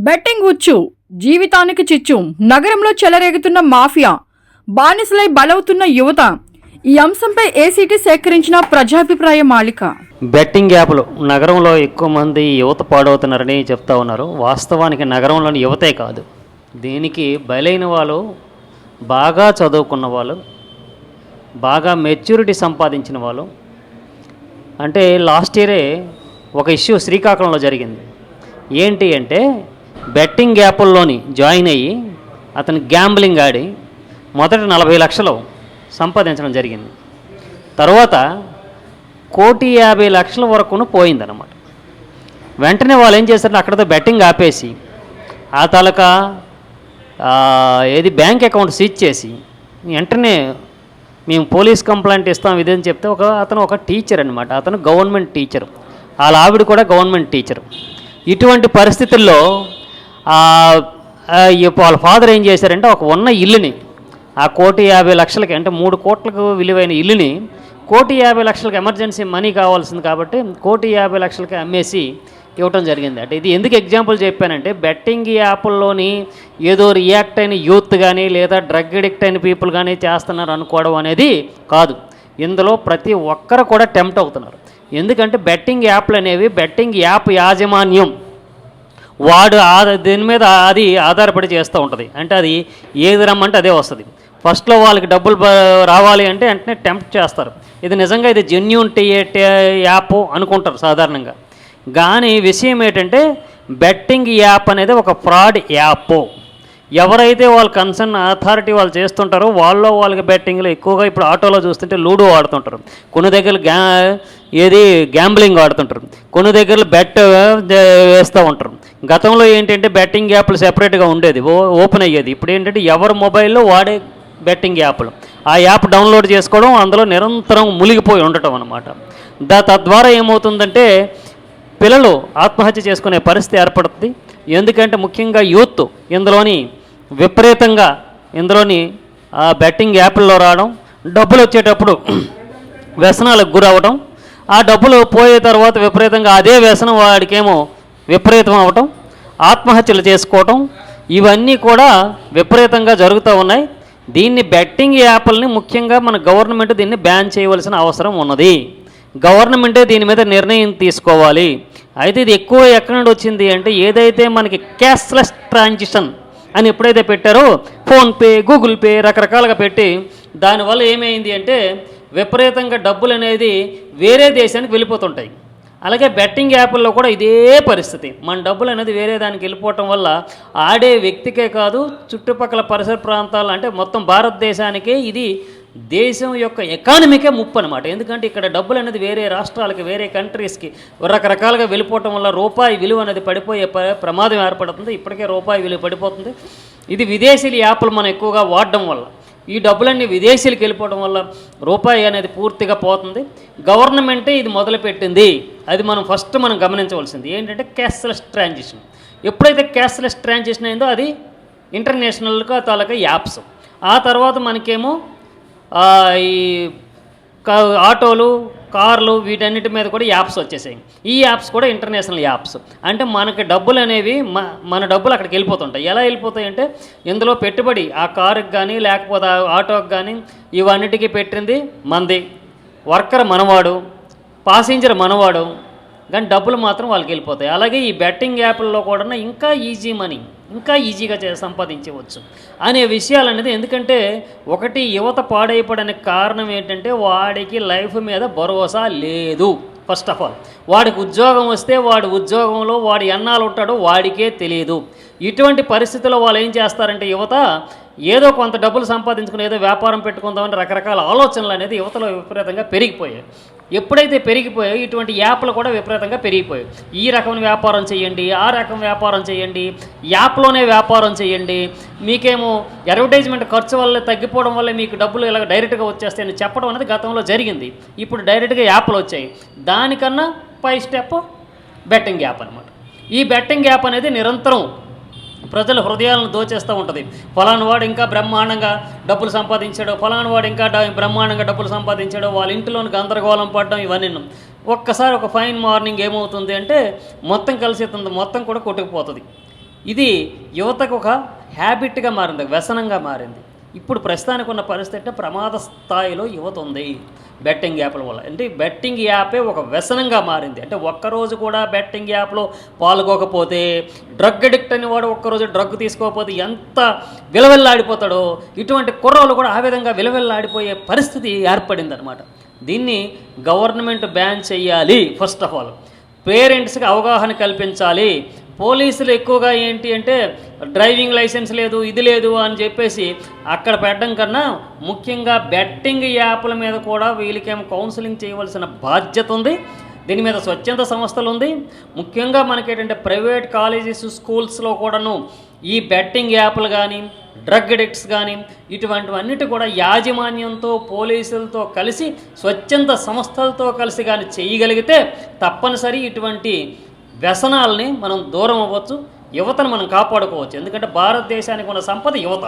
Betting ఉచ్చు జీవితానికి చిచ్చు నగరంలో చెలరేగుతున్న మాఫియా బానిసలై బలవుతున్న యువత ఈ అంశంపై ఏసీటీ సేకరించిన ప్రజాభిప్రాయ మాలిక. బెట్టింగ్ యాప్లు నగరంలో ఎక్కువ మంది యువత పాడవుతున్నారని చెప్తా ఉన్నారు. వాస్తవానికి నగరంలోని యువతే కాదు, దీనికి బలైన వాళ్ళు, బాగా చదువుకున్న వాళ్ళు, బాగా మెచ్యూరిటీ సంపాదించిన వాళ్ళు. అంటే లాస్ట్ ఇయరే ఒక ఇష్యూ శ్రీకాకుళంలో జరిగింది. ఏంటి అంటే బెట్టింగ్ యాప్ల్లోని జాయిన్ అయ్యి అతను గ్యాంబ్లింగ్ ఆడి మొదట 40 లక్షలు సంపాదించడం జరిగింది. తర్వాత 1,50,00,000 వరకును పోయిందన్నమాట. వెంటనే వాళ్ళు ఏం చేశారంటే అక్కడతో బెట్టింగ్ ఆపేసి ఆ తాలూకా బ్యాంక్ అకౌంట్ సీజ్ చేసి వెంటనే మేము పోలీస్ కంప్లైంట్ ఇస్తాం ఇదని చెప్తే అతను ఒక టీచర్ అనమాట. అతను గవర్నమెంట్ టీచర్, వాళ్ళ ఆవిడ కూడా గవర్నమెంట్ టీచర్. ఇటువంటి పరిస్థితుల్లో వాళ్ళ ఫాదర్ ఏం చేశారంటే ఒక ఉన్న ఇల్లుని ఆ 1,50,00,000కి, అంటే 3 కోట్లకు విలువైన ఇల్లుని 1,50,00,000కి ఎమర్జెన్సీ మనీ కావాల్సింది కాబట్టి 1,50,00,000కి అమ్మేసి ఇవ్వటం జరిగింది. అంటే ఇది ఎందుకు ఎగ్జాంపుల్ చెప్పానంటే బెట్టింగ్ యాప్ల్లోని ఏదో రియాక్ట్ అయిన యూత్ కానీ లేదా డ్రగ్ అడిక్ట్ అయిన పీపుల్ కానీ చేస్తున్నారు అనుకోవడం అనేది కాదు. ఇందులో ప్రతి ఒక్కరు కూడా టెంప్ట్ అవుతున్నారు. ఎందుకంటే బెట్టింగ్ యాప్లు అనేవి బెట్టింగ్ యాప్ యాజమాన్యం వాడు దీని మీద అది ఆధారపడి చేస్తూ ఉంటుంది. అంటే అది ఏది రమ్మంటే అదే వస్తుంది. ఫస్ట్లో వాళ్ళకి డబ్బులు రావాలి అంటే వెంటనే టెంప్ట్ చేస్తారు. ఇది నిజంగా ఇది జెన్యూన్ యాప్ అనుకుంటారు సాధారణంగా. కానీ విషయం ఏంటంటే బెట్టింగ్ యాప్ అనేది ఒక ఫ్రాడ్ యాప్. ఎవరైతే వాళ్ళ కన్సర్న్ అథారిటీ వాళ్ళు చేస్తుంటారో వాళ్ళకి బెట్టింగ్లో ఎక్కువగా ఇప్పుడు ఆటోలో చూస్తుంటే లూడో ఆడుతుంటారు, కొన్ని దగ్గర గ్యాంబ్లింగ్ ఆడుతుంటారు, కొన్ని దగ్గర బెట్ వేస్తూ ఉంటారు. గతంలో ఏంటంటే బెట్టింగ్ యాప్లు సెపరేట్గా ఉండేది, ఓపెన్ అయ్యేది. ఇప్పుడు ఏంటంటే ఎవరి మొబైల్లో వాడే బెట్టింగ్ యాప్లు, ఆ యాప్ డౌన్లోడ్ చేసుకోవడం, అందులో నిరంతరం మునిగిపోయి ఉండటం అన్నమాట. తద్వారా ఏమవుతుందంటే పిల్లలు ఆత్మహత్య చేసుకునే పరిస్థితి ఏర్పడుతుంది. ఎందుకంటే ముఖ్యంగా యూత్ ఇందులోని ఆ బెట్టింగ్ యాప్ల్లో రావడం, డబ్బులు వచ్చేటప్పుడు వ్యసనాలకు గురవడం, ఆ డబ్బులు పోయే తర్వాత విపరీతంగా అదే వ్యసనం వాడికేమో విపరీతం అవ్వటం, ఆత్మహత్యలు చేసుకోవటం, ఇవన్నీ కూడా విపరీతంగా జరుగుతూ ఉన్నాయి. దీన్ని బెట్టింగ్ యాప్లని ముఖ్యంగా మన గవర్నమెంట్ దీన్ని బ్యాన్ చేయవలసిన అవసరం ఉన్నది. గవర్నమెంటే దీని మీద నిర్ణయం తీసుకోవాలి. అయితే ఇది ఎక్కువ ఎక్కడి నుండి వచ్చింది అంటే ఏదైతే మనకి క్యాష్లెస్ ట్రాన్సాక్షన్ అని ఎప్పుడైతే పెట్టారో ఫోన్పే, గూగుల్ పే రకరకాలుగా పెట్టి దానివల్ల ఏమైంది అంటే విపరీతంగా డబ్బులు అనేది వేరే దేశానికి వెళ్ళిపోతుంటాయి. అలాగే బెట్టింగ్ యాప్ల్లో కూడా ఇదే పరిస్థితి. మన డబ్బులు అనేది వేరే దానికి వెళ్ళిపోవటం వల్ల ఆడే వ్యక్తికే కాదు, చుట్టుపక్కల పరిసర ప్రాంతాలు అంటే మొత్తం భారతదేశానికే ఇది దేశం యొక్క ఎకానమీకే ముప్పు అనమాట. ఎందుకంటే ఇక్కడ డబ్బులు అనేది వేరే రాష్ట్రాలకి, వేరే కంట్రీస్కి రకరకాలుగా వెళ్ళిపోవటం వల్ల రూపాయి విలువ అనేది పడిపోయే ప్రమాదం ఏర్పడుతుంది. ఇప్పటికే రూపాయి విలువ పడిపోతుంది. ఇది విదేశీయుల యాప్లు మనం ఎక్కువగా వాడడం వల్ల, ఈ డబ్బులన్నీ విదేశీయులకు వెళ్ళిపోవడం వల్ల రూపాయి అనేది పూర్తిగా పోతుంది. గవర్నమెంటే ఇది మొదలుపెట్టింది. అది ఫస్ట్ మనం గమనించవలసింది ఏంటంటే క్యాష్లెస్ ట్రాన్సాక్షన్. ఎప్పుడైతే క్యాష్లెస్ ట్రాన్సాక్షన్ అయిందో అది ఇంటర్నేషనల్గా తాలూకా యాప్స్. ఆ తర్వాత మనకేమో ఈ ఆటోలు, కార్లు వీటన్నిటి మీద కూడా యాప్స్ వచ్చేసాయి. ఈ యాప్స్ కూడా ఇంటర్నేషనల్ యాప్స్. అంటే మనకి డబ్బులు అనేవి మన డబ్బులు అక్కడికి వెళ్ళిపోతుంటాయి. ఎలా వెళ్ళిపోతాయి అంటే ఇందులో పెట్టుబడి ఆ కారుకి కానీ లేకపోతే ఆటోకి కానీ ఇవన్నిటికీ పెట్టింది మంది, వర్కర్ మనవాడు, పాసింజర్ మనవాడు, కానీ డబ్బులు మాత్రం వాళ్ళకి వెళ్ళిపోతాయి. అలాగే ఈ బెట్టింగ్ యాప్ల్లో కూడా ఇంకా ఈజీ మనీ, ఇంకా ఈజీగా సంపాదించవచ్చు అనే విషయాలు అనేది. ఎందుకంటే ఒకటి యువత పాడైపోవడానికి కారణం ఏంటంటే వాడికి లైఫ్ మీద భరోసా లేదు. ఫస్ట్ ఆఫ్ ఆల్ వాడికి ఉద్యోగం వస్తే వాడి ఉద్యోగంలో వాడు ఎన్నాళ్ళు ఉంటాడో వాడికే తెలియదు. ఇటువంటి పరిస్థితుల్లో వాళ్ళు ఏం చేస్తారంటే యువత ఏదో కొంత డబ్బులు సంపాదించుకుని ఏదో వ్యాపారం పెట్టుకుందామని రకరకాల ఆలోచనలు అనేది యువతలో విపరీతంగా పెరిగిపోయాయి. ఎప్పుడైతే పెరిగిపోయాయో ఇటువంటి యాప్లు కూడా విపరీతంగా పెరిగిపోయాయి. ఈ రకం వ్యాపారం చేయండి, ఆ రకం వ్యాపారం చేయండి, యాప్లోనే వ్యాపారం చేయండి, మీకేమో అడ్వర్టైజ్మెంట్ ఖర్చు వల్ల తగ్గిపోవడం వల్ల మీకు డబ్బులు ఇలా డైరెక్ట్గా వచ్చేస్తాయని చెప్పడం అనేది గతంలో జరిగింది. ఇప్పుడు డైరెక్ట్గా యాప్లు వచ్చాయి. దానికన్నా పై స్టెప్ బెట్టింగ్ యాప్ అనమాట. ఈ బెట్టింగ్ యాప్ అనేది నిరంతరం ప్రజల హృదయాలను దోచేస్తూ ఉంటుంది. ఫలానా వాడు ఇంకా బ్రహ్మాండంగా డబ్బులు సంపాదించాడు, ఫలానా వాడు ఇంకా బ్రహ్మాండంగా డబ్బులు సంపాదించాడు, వాళ్ళ ఇంటిలోని గందరగోళం పడడం, ఇవన్నీ. ఒక్కసారి ఒక ఫైన్ మార్నింగ్ ఏమవుతుంది అంటే మొత్తం కలిసి మొత్తం కూడా కొట్టుకుపోతుంది. ఇది యువతకు ఒక హ్యాబిట్గా మారింది, వ్యసనంగా మారింది. ఇప్పుడు ప్రస్తుతానికి ఉన్న పరిస్థితి అంటే ప్రమాద స్థాయిలో యువత ఉంది బెట్టింగ్ యాప్ల వల్ల. అంటే బెట్టింగ్ యాపే ఒక వ్యసనంగా మారింది. అంటే ఒక్కరోజు కూడా బెట్టింగ్ యాప్లో పాల్గొకపోతే, డ్రగ్ అడిక్ట్ అని వాడు ఒక్కరోజు డ్రగ్ తీసుకోకపోతే ఎంత విలవిల్లాడిపోతాడో, ఇటువంటి కుర్రోళ్ళు కూడా ఆ విధంగా విలవిల్లాడిపోయే పరిస్థితి ఏర్పడింది అనమాట. దీన్ని గవర్నమెంట్ బ్యాన్ చేయాలి. ఫస్ట్ ఆఫ్ ఆల్ పేరెంట్స్కి అవగాహన కల్పించాలి. పోలీసులు ఎక్కువగా ఏంటి అంటే డ్రైవింగ్ లైసెన్స్ లేదు, ఇది లేదు అని చెప్పేసి అక్కడ పెట్టడం కన్నా ముఖ్యంగా బెట్టింగ్ యాప్ల మీద కూడా వీళ్ళకేమో కౌన్సిలింగ్ చేయవలసిన బాధ్యత ఉంది. దీని మీద స్వచ్ఛంద సంస్థలు ఉంది. ముఖ్యంగా మనకేంటంటే ప్రైవేట్ కాలేజెస్, స్కూల్స్లో కూడాను ఈ బెట్టింగ్ యాప్లు కానీ, డ్రగ్ అడిక్ట్స్ కానీ ఇటువంటివన్నిటి కూడా యాజమాన్యంతో, పోలీసులతో కలిసి, స్వచ్ఛంద సంస్థలతో కలిసి కానీ చేయగలిగితే తప్పనిసరి ఇటువంటి వ్యసనాలని మనం దూరం అవ్వచ్చు, యువతను మనం కాపాడుకోవచ్చు. ఎందుకంటే భారతదేశానికి ఉన్న సంపద యువత.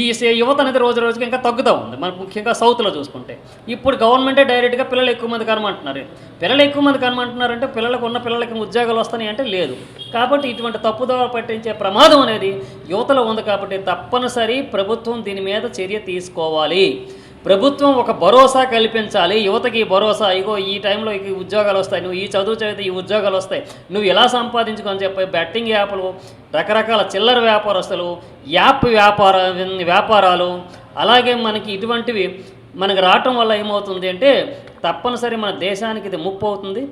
ఈ యువత అనేది రోజు రోజుకి ఇంకా తగ్గుతూ ఉంది. మనకు ముఖ్యంగా సౌత్లో చూసుకుంటే ఇప్పుడు గవర్నమెంటే డైరెక్ట్గా పిల్లలు ఎక్కువ మంది కనమంటున్నారు. పిల్లలు ఎక్కువ మంది కనమంటున్నారంటే పిల్లలకు ఉన్న పిల్లలకి ఉద్యోగాలు వస్తాయి అంటే లేదు. కాబట్టి ఇటువంటి తప్పుదోవ పట్టించే ప్రమాదం అనేది యువతలో ఉంది. కాబట్టి తప్పనిసరి ప్రభుత్వం దీని మీద చర్య తీసుకోవాలి. ప్రభుత్వం ఒక భరోసా కల్పించాలి యువతకి. భరోసా, ఇగో ఈ టైంలో ఈ ఉద్యోగాలు వస్తాయి, నువ్వు ఈ చదువు చదివితే ఈ ఉద్యోగాలు వస్తాయి, నువ్వు ఎలా సంపాదించుకొని చెప్పి బెట్టింగ్ యాప్లు, రకరకాల చిల్లర వ్యాపారస్తులు, యాప్ వ్యాపారాలు, అలాగే మనకి ఇటువంటివి మనకు రావటం వల్ల ఏమవుతుంది అంటే తప్పనిసరి మన దేశానికి ఇది ముప్పు అవుతుంది.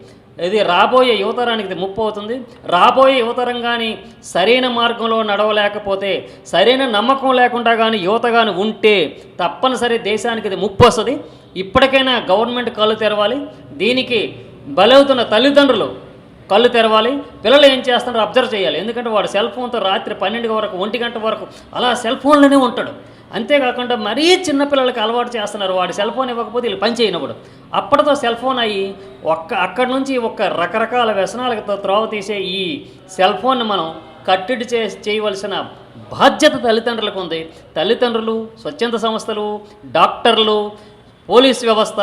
ఇది రాబోయే యువతరానికి ఇది ముప్పు అవుతుంది. రాబోయే యువతరం కానీ సరైన మార్గంలో నడవలేకపోతే, సరైన నమ్మకం లేకుండా కానీ యువత కానీ ఉంటే తప్పనిసరి దేశానికి ఇది ముప్పు వస్తుంది. ఇప్పటికైనా గవర్నమెంట్ కళ్ళు తెరవాలి. దీనికి బలవుతున్న తల్లిదండ్రులు కళ్ళు తెరవాలి. పిల్లలు ఏం చేస్తున్నారో అబ్జర్వ్ చేయాలి. ఎందుకంటే వాడు సెల్ ఫోన్తో రాత్రి 12 వరకు, 1 గంట వరకు అలా సెల్ ఫోన్లోనే ఉంటాడు. అంతేకాకుండా మరీ చిన్నపిల్లలకి అలవాటు చేస్తున్నారు. వాడు సెల్ ఫోన్ ఇవ్వకపోతే వీళ్ళు పని చేయనప్పుడు అప్పటితో సెల్ ఫోన్ అయ్యి అక్కడి నుంచి రకరకాల వ్యసనాలతో త్రోవ తీసే ఈ సెల్ ఫోన్ని మనం కట్టడి చేయవలసిన బాధ్యత తల్లిదండ్రులకు ఉంది. తల్లిదండ్రులు, స్వచ్ఛంద సంస్థలు, డాక్టర్లు, పోలీస్ వ్యవస్థ,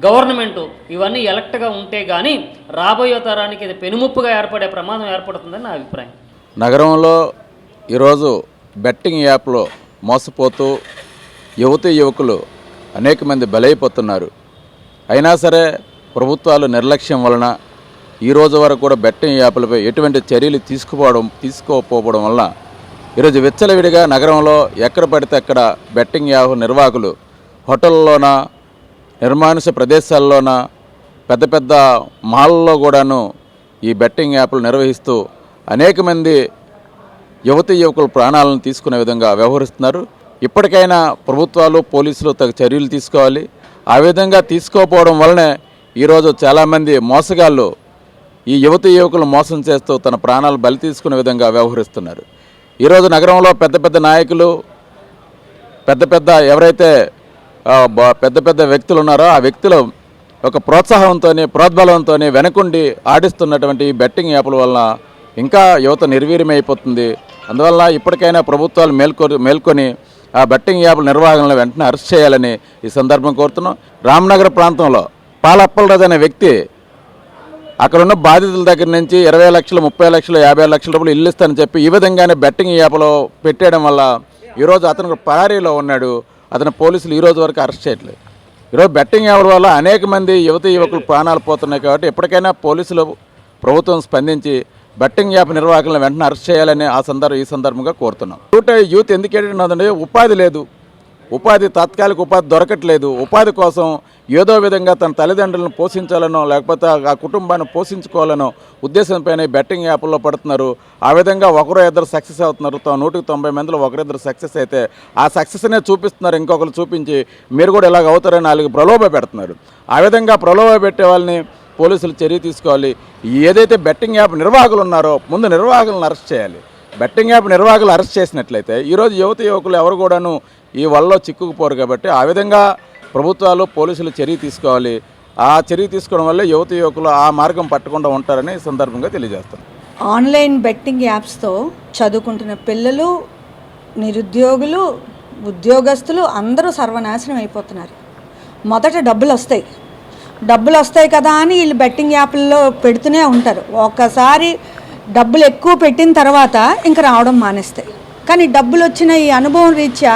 గవర్నమెంటు ఇవన్నీ ఎలక్ట్గా ఉంటే కానీ రాబోయే తరానికి ఇది పెనుముప్పుగా ఏర్పడే ప్రమాదం ఏర్పడుతుందని నా అభిప్రాయం. నగరంలో ఈరోజు బెట్టింగ్ యాప్లో మోసపోతూ యువకులు అనేక మంది బలైపోతున్నారు. అయినా సరే ప్రభుత్వాలు నిర్లక్ష్యం వలన ఈరోజు వరకు కూడా బెట్టింగ్ యాప్లపై ఎటువంటి చర్యలు తీసుకోకపోవడం వలన ఈరోజు విచ్చలవిడిగా నగరంలో ఎక్కడ పడితే అక్కడ బెట్టింగ్ యాప్ నిర్వాహకులు హోటల్లోన, నిర్మానుష ప్రదేశాల్లోన, పెద్ద పెద్ద మాల్లో కూడాను ఈ బెట్టింగ్ యాప్లు నిర్వహిస్తూ అనేక మంది యువకుల ప్రాణాలను తీసుకునే విధంగా వ్యవహరిస్తున్నారు. ఇప్పటికైనా ప్రభుత్వాలు, పోలీసులు తగు చర్యలు తీసుకోవాలి. ఆ విధంగా తీసుకోకపోవడం వలనే ఈరోజు చాలామంది మోసగాళ్ళు ఈ యువకులు మోసం చేస్తూ తన ప్రాణాలు బలి తీసుకునే విధంగా వ్యవహరిస్తున్నారు. ఈరోజు నగరంలో పెద్ద పెద్ద నాయకులు, ఎవరైతే పెద్ద పెద్ద వ్యక్తులు ఉన్నారో ఆ వ్యక్తులు ఒక ప్రోద్బలంతో వెనకుండి ఆడిస్తున్నటువంటి ఈ బెట్టింగ్ యాప్ల వలన ఇంకా యువత నిర్వీర్యమైపోతుంది. అందువల్ల ఇప్పటికైనా ప్రభుత్వాలు మేల్కొని ఆ బెట్టింగ్ యాప్ల నిర్వహణను వెంటనే అరెస్ట్ చేయాలని ఈ సందర్భం కోరుతున్నాం. రామ్నగర్ ప్రాంతంలో పాలప్పలరాజు అనే వ్యక్తి అక్కడున్న బాధితుల దగ్గర నుంచి 20 లక్షలు, 30 లక్షలు, 50 లక్షల రూపాయలు ఇల్లు ఇస్తానని చెప్పి ఈ విధంగానే బెట్టింగ్ యాప్లో పెట్టేయడం వల్ల ఈరోజు అతను పరారీలో ఉన్నాడు. అతను పోలీసులు ఈరోజు వరకు అరెస్ట్ చేయట్లేదు. ఈరోజు బెట్టింగ్ యాప్ల వల్ల అనేక మంది యువకులు ప్రాణాలు పోతున్నాయి. కాబట్టి ఎప్పటికైనా పోలీసులు, ప్రభుత్వం స్పందించి బెట్టింగ్ యాప్ నిర్వాహకులను వెంటనే అరెస్ట్ చేయాలని ఈ సందర్భంగా కోరుతున్నాం. యూత్ ఎందుకు ఏంటంటే ఉపాధి లేదు, తాత్కాలిక ఉపాధి దొరకట్లేదు. ఉపాధి కోసం ఏదో విధంగా తన తల్లిదండ్రులను పోషించాలనో లేకపోతే ఆ కుటుంబాన్ని పోషించుకోవాలనో ఉద్దేశంపైన బెట్టింగ్ యాప్ల్లో పడుతున్నారు. ఆ విధంగా ఒకరో ఇద్దరు సక్సెస్ అవుతున్నారు. 190 మందిలో ఒకరిద్దరు సక్సెస్ అయితే ఆ సక్సెస్నే చూపిస్తున్నారు. ఇంకొకరు చూపించి మీరు కూడా ఇలాగ అవుతారని వాళ్ళకి ప్రలోభ పెడుతున్నారు. ఆ విధంగా ప్రలోభ పెట్టే వాళ్ళని పోలీసులు చర్య తీసుకోవాలి. ఏదైతే బెట్టింగ్ యాప్ నిర్వాహకులు ఉన్నారో ముందు నిర్వాహకులను అరెస్ట్ చేయాలి. బెట్టింగ్ యాప్ నిర్వాహకులు అరెస్ట్ చేసినట్లయితే ఈరోజు యువకులు ఎవరు కూడాను ఈ వలలో చిక్కుకుపోరు. కాబట్టి ఆ విధంగా ప్రభుత్వాలు, పోలీసులు చర్య తీసుకోవాలి. ఆ చర్య తీసుకోవడం వల్ల యువకులు ఆ మార్గం పట్టకుండా ఉంటారని ఈ సందర్భంగా తెలియజేస్తాను. ఆన్లైన్ బెట్టింగ్ యాప్స్తో చదువుకుంటున్న పిల్లలు, నిరుద్యోగులు, ఉద్యోగస్తులు అందరూ సర్వనాశనం అయిపోతున్నారు. మొదట డబ్బులు వస్తాయి కదా అని వీళ్ళు బెట్టింగ్ యాప్ల్లో పెడుతూనే ఉంటారు. ఒకసారి డబ్బులు ఎక్కువ పెట్టిన తర్వాత ఇంకా రావడం మానేస్తాయి. కానీ డబ్బులు వచ్చిన ఈ అనుభవం రీత్యా